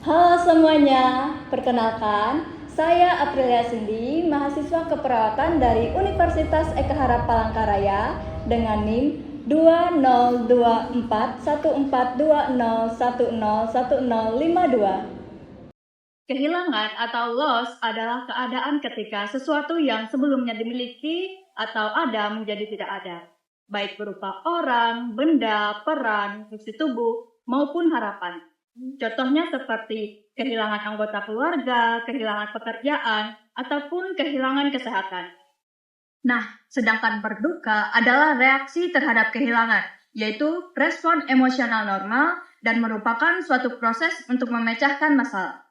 Halo semuanya, perkenalkan, saya Aprilia Cindy, mahasiswa keperawatan dari Universitas Eka Harap Palangkaraya dengan NIM 20241420101052. Kehilangan atau loss adalah keadaan ketika sesuatu yang sebelumnya dimiliki atau ada menjadi tidak ada, baik berupa orang, benda, peran, fungsi tubuh, maupun harapan. Contohnya seperti kehilangan anggota keluarga, kehilangan pekerjaan, ataupun kehilangan kesehatan. Nah, sedangkan berduka adalah reaksi terhadap kehilangan, yaitu respon emosional normal dan merupakan suatu proses untuk memecahkan masalah.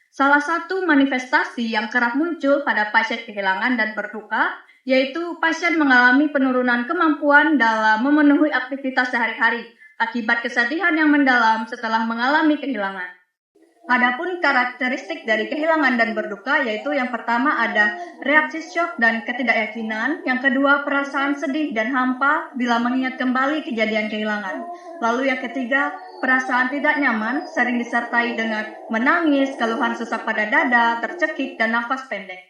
Salah satu manifestasi yang kerap muncul pada pasien kehilangan dan berduka, yaitu pasien mengalami penurunan kemampuan dalam memenuhi aktivitas sehari-hari akibat kesedihan yang mendalam setelah mengalami kehilangan. Adapun karakteristik dari kehilangan dan berduka, yaitu yang pertama ada reaksi syok dan ketidakyakinan, yang kedua perasaan sedih dan hampa bila mengingat kembali kejadian kehilangan. Lalu yang ketiga, perasaan tidak nyaman sering disertai dengan menangis, keluhan sesak pada dada, tercekik, dan nafas pendek.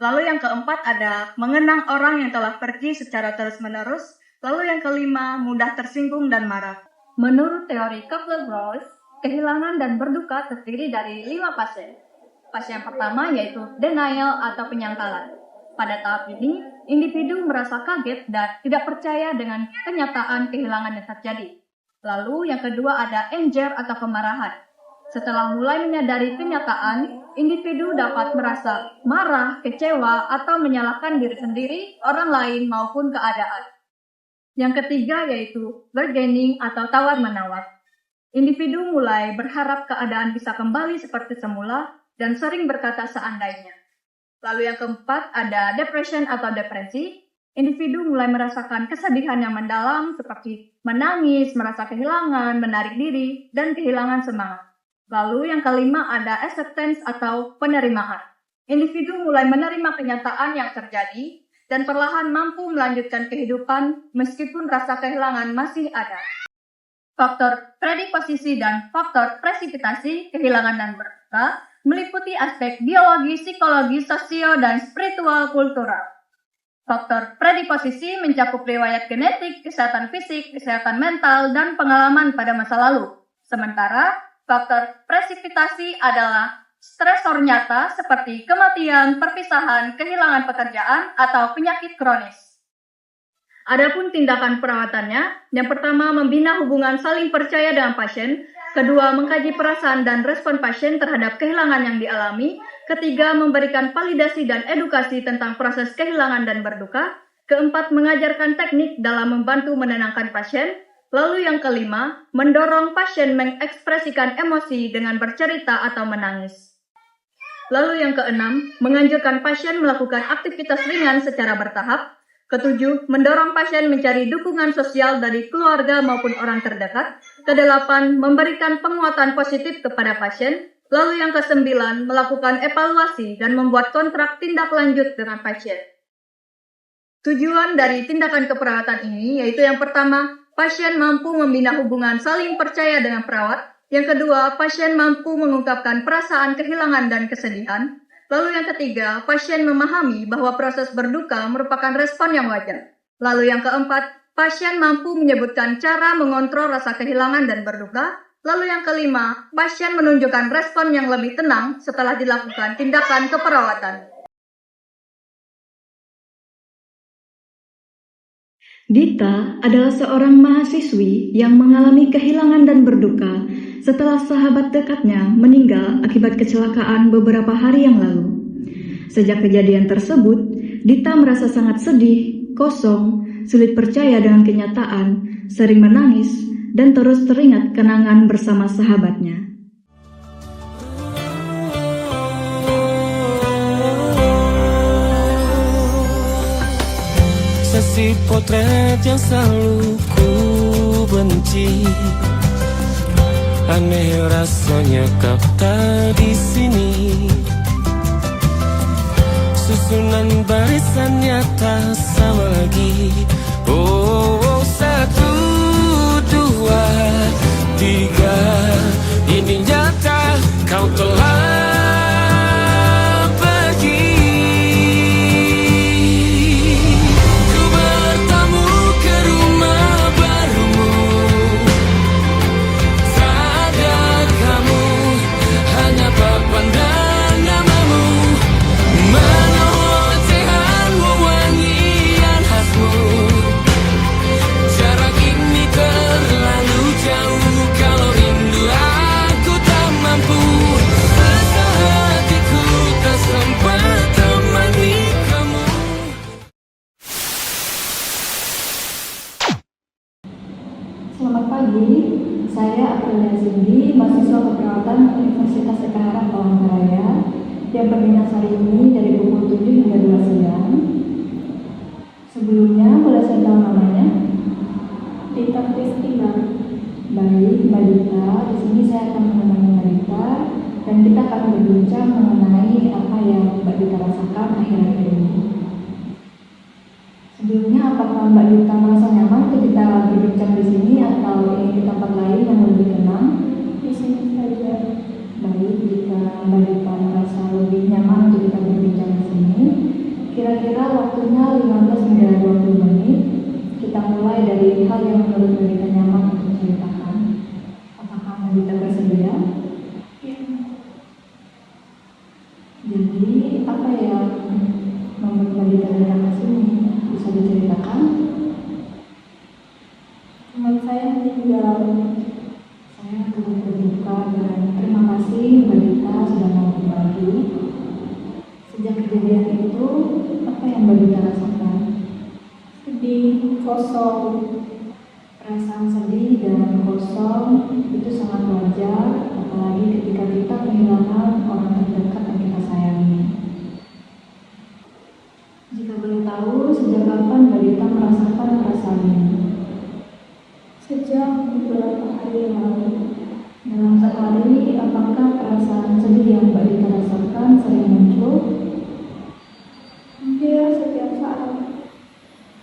Lalu yang keempat ada mengenang orang yang telah pergi secara terus-menerus. Lalu yang kelima, mudah tersinggung dan marah. Menurut teori Kubler-Ross, kehilangan dan berduka terdiri dari 5 fase. Fase yang pertama yaitu denial atau penyangkalan. Pada tahap ini, individu merasa kaget dan tidak percaya dengan kenyataan kehilangan yang terjadi. Lalu yang kedua ada anger atau kemarahan. Setelah mulai menyadari kenyataan, individu dapat merasa marah, kecewa, atau menyalahkan diri sendiri, orang lain, maupun keadaan. Yang ketiga yaitu bargaining atau tawar-menawar. Individu mulai berharap keadaan bisa kembali seperti semula dan sering berkata seandainya. Lalu yang keempat ada depression atau depresi. Individu mulai merasakan kesedihan yang mendalam seperti menangis, merasa kehilangan, menarik diri, dan kehilangan semangat. Lalu yang kelima ada acceptance atau penerimaan. Individu mulai menerima kenyataan yang terjadi dan perlahan mampu melanjutkan kehidupan meskipun rasa kehilangan masih ada. Faktor predisposisi dan faktor presipitasi kehilangan dan berduka meliputi aspek biologi, psikologi, sosio, dan spiritual kultural. Faktor predisposisi mencakup riwayat genetik, kesehatan fisik, kesehatan mental, dan pengalaman pada masa lalu. Sementara faktor presipitasi adalah stresor nyata seperti kematian, perpisahan, kehilangan pekerjaan, atau penyakit kronis. Adapun tindakan perawatannya, yang pertama membina hubungan saling percaya dengan pasien, kedua mengkaji perasaan dan respon pasien terhadap kehilangan yang dialami, ketiga memberikan validasi dan edukasi tentang proses kehilangan dan berduka, keempat mengajarkan teknik dalam membantu menenangkan pasien, lalu yang kelima mendorong pasien mengekspresikan emosi dengan bercerita atau menangis. Lalu yang keenam, menganjurkan pasien melakukan aktivitas ringan secara bertahap. Ketujuh, mendorong pasien mencari dukungan sosial dari keluarga maupun orang terdekat. Kedelapan, memberikan penguatan positif kepada pasien. Lalu yang kesembilan, melakukan evaluasi dan membuat kontrak tindak lanjut dengan pasien. Tujuan dari tindakan keperawatan ini yaitu yang pertama, pasien mampu membina hubungan saling percaya dengan perawat. Yang kedua, pasien mampu mengungkapkan perasaan kehilangan dan kesedihan. Lalu yang ketiga, pasien memahami bahwa proses berduka merupakan respon yang wajar. Lalu yang keempat, pasien mampu menyebutkan cara mengontrol rasa kehilangan dan berduka. Lalu yang kelima, pasien menunjukkan respon yang lebih tenang setelah dilakukan tindakan keperawatan. Dita adalah seorang mahasiswi yang mengalami kehilangan dan berduka setelah sahabat dekatnya meninggal akibat kecelakaan beberapa hari yang lalu. Sejak kejadian tersebut, Dita merasa sangat sedih, kosong, sulit percaya dengan kenyataan, sering menangis, dan terus teringat kenangan bersama sahabatnya. Sesi potret yang selalu ku benci, aneh rasanya kau tak di sini. Susunan barisannya tak sama lagi. Oh, 1, 2, 3, ini nyata kau Selamat pagi, saya Aprilia Cindy, mahasiswa keperawatan Universitas Eka Haram Palangkaraya yang berdinas hari ini dari pukul 7 hingga 2 siang. Sebelumnya, boleh saya tahu namanya? Dita Kristina. Baik, Mbak Dita, di sini saya akan menemani Mbak Dita dan kita akan berbincang mengenai apa yang Mbak Dita rasakan akhir-akhir ini. Sebelumnya, apakah Mbak Dita merasa nyaman ketika berbincang di sini atau ingin di tempat lain yang lebih tenang? Di sini saja. Baik, jika Mbak Dita merasa lebih nyaman untuk kita berbincang di sini, kira-kira waktunya 15 hingga 20 menit. Kita mulai dari hal yang menurut Mbak Dita nyaman untuk diceritakan. Apakah Mbak Dita bersedia? Ya. Jadi, apa yang membuat Mbak Dita datang ke sini? Bisa diceritakan? Teman saya meninggal. Saya turut berduka dan terima kasih Mbak Dita sudah mau berbagi. Sejak kejadian itu, apa yang Mbak Dita rasakan? Sedih, kosong. Perasaan sedih dan kosong itu sangat wajar, apalagi ketika kita kehilangan orang terdekat yang kita sayangi. Jika boleh tahu, sejak kapan Mbak Dita merasakan perasaan ini? Sejak beberapa hari yang lalu. Dalam sehari, apakah perasaan sedih yang Mbak Dita rasakan sering muncul? Hampir setiap saat.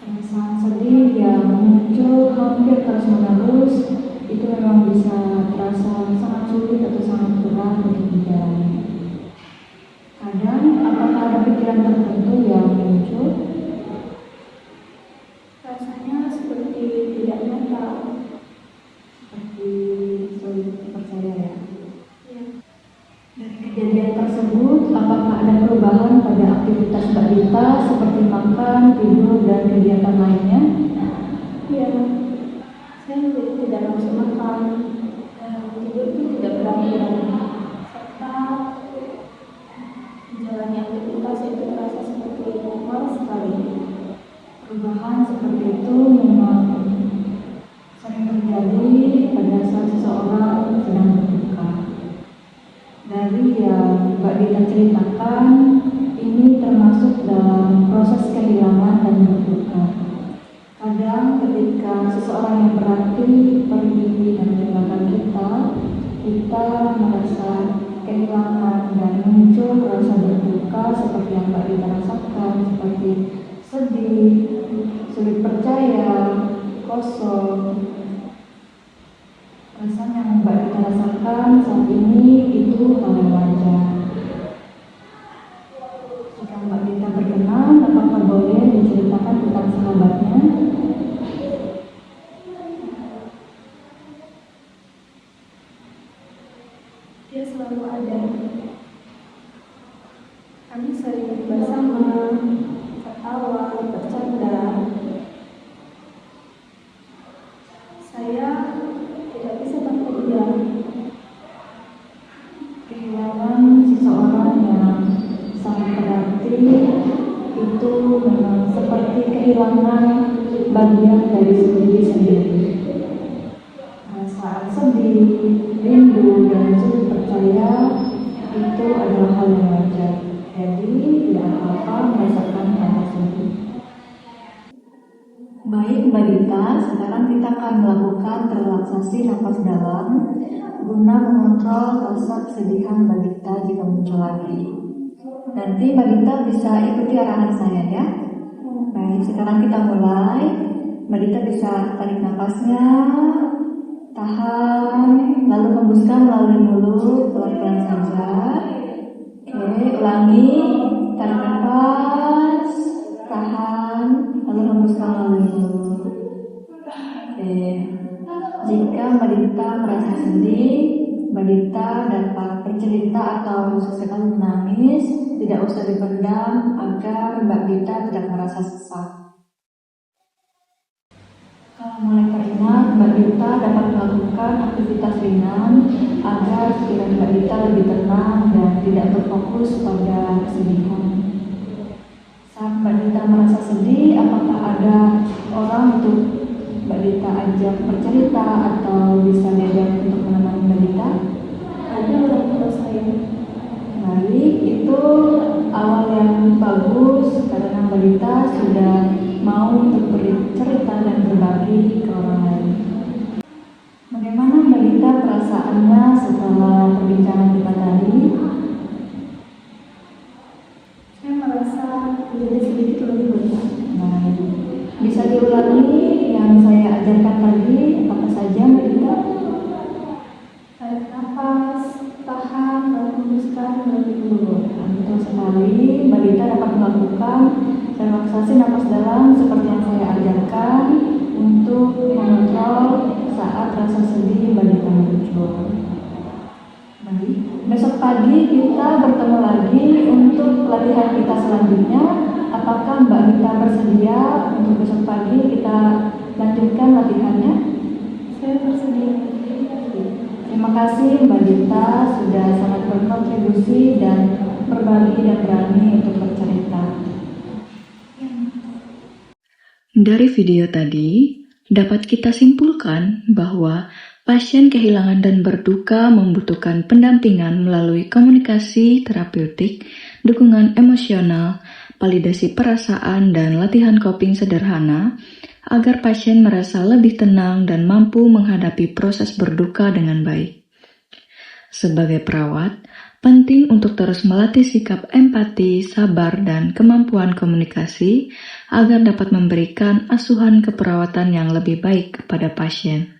Perasaan sedih yang muncul hampir terus-menerus itu memang bisa terasa sangat sulit atau sangat berat untuk dijalani. Kadang, apakah ada pikiran tertentu yang muncul? Rasanya seperti tidak nyata. Seperti sulit percaya ya. Ya. Dari kejadian tersebut, apakah ada perubahan pada aktivitas Mbak Dita seperti makan, tidur, dan kegiatan lainnya? Ya. Saya menjadi tidak langsung makan. Tidur itu tidak berakhir. Serta menjalani aktivitas itu terasa seperti malas sekali. Perubahan seperti itu memang sering terjadi pada saat seseorang sedang berduka. Dari yang Mbak Dita ceritakan, ini termasuk dalam proses kehilangan dan berduka. Kadang ketika seseorang yang berarti pergi dan meninggalkan kita merasa kehilangan dan muncul rasa berduka seperti yang Mbak Dita rasakan, seperti sedih, sulit percaya, kosong. Perasaan yang Mbak Dita rasakan saat ini itu hal yang wajar. Jika Mbak Dita berkenan, apakah boleh diceritakan tentang sahabatnya? Dia selalu ada. Kami sering bersama, ketawa, bercanda. Saya tidak bisa tanpa dia. Kehilangan seseorang yang sangat berarti itu memang seperti kehilangan bagian dari diri sendiri. Perasaan sedih, rindu, dan sulit percaya itu adalah hal yang wajar. Jadi tidak apa-apa merasakan hal tersebut. Baik Mbak Dita, sekarang kita akan melakukan relaksasi napas dalam guna mengontrol rasa kesedihan Mbak Dita jika muncul lagi. Nanti Mbak Dita bisa ikuti arahan saya ya. Baik, sekarang kita mulai. Mbak Dita bisa tarik napasnya, tahan, lalu hembuskan melalui mulut pelan-pelan saja. Oke, ulangi, tarik napas, tahan, lalu hembuskan melalui mulut. Oke, jika Mbak Dita merasa sedih, Mbak Dita dapat bercerita atau sesekali menangis, tidak usah dipendam agar Mbak Dita tidak merasa sesak. Kalau mulai teringat, Mbak Dita dapat melakukan aktivitas ringan agar pikiran Mbak Dita lebih tenang dan tidak berfokus pada kesedihan. Saat Mbak Dita merasa sedih, apakah ada orang untuk Mbak Dita ajak bercerita bisa diajak untuk menemani balita? Ada orang tua saya. Baik, itu awal yang bagus karena balita sudah mau untuk bercerita dan berbagi ke orang lain. Bagaimana balita perasaannya setelah perbincangan kita tadi? Saya merasa menjadi sedikit lebih lega. Baik, bisa diulangi yang saya ajarkan tadi apa saja balita? Tarik nafas, tahan, lalu hembuskan, balik dulu. Betul sekali, balita dapat melakukan relaksasi napas dalam seperti yang saya ajarkan untuk mengontrol saat rasa sedih balita muncul. Baik, besok pagi kita bertemu lagi untuk latihan kita selanjutnya. Apakah Mbak Nita bersedia untuk besok pagi kita lanjutkan latihannya? Saya bersedia. Terima kasih Mbak Dita sudah sangat berkontribusi dan berbagi dan berani untuk bercerita. Dari video tadi, dapat kita simpulkan bahwa pasien kehilangan dan berduka membutuhkan pendampingan melalui komunikasi terapeutik, dukungan emosional, validasi perasaan, dan latihan coping sederhana agar pasien merasa lebih tenang dan mampu menghadapi proses berduka dengan baik. Sebagai perawat, penting untuk terus melatih sikap empati, sabar, dan kemampuan komunikasi agar dapat memberikan asuhan keperawatan yang lebih baik kepada pasien.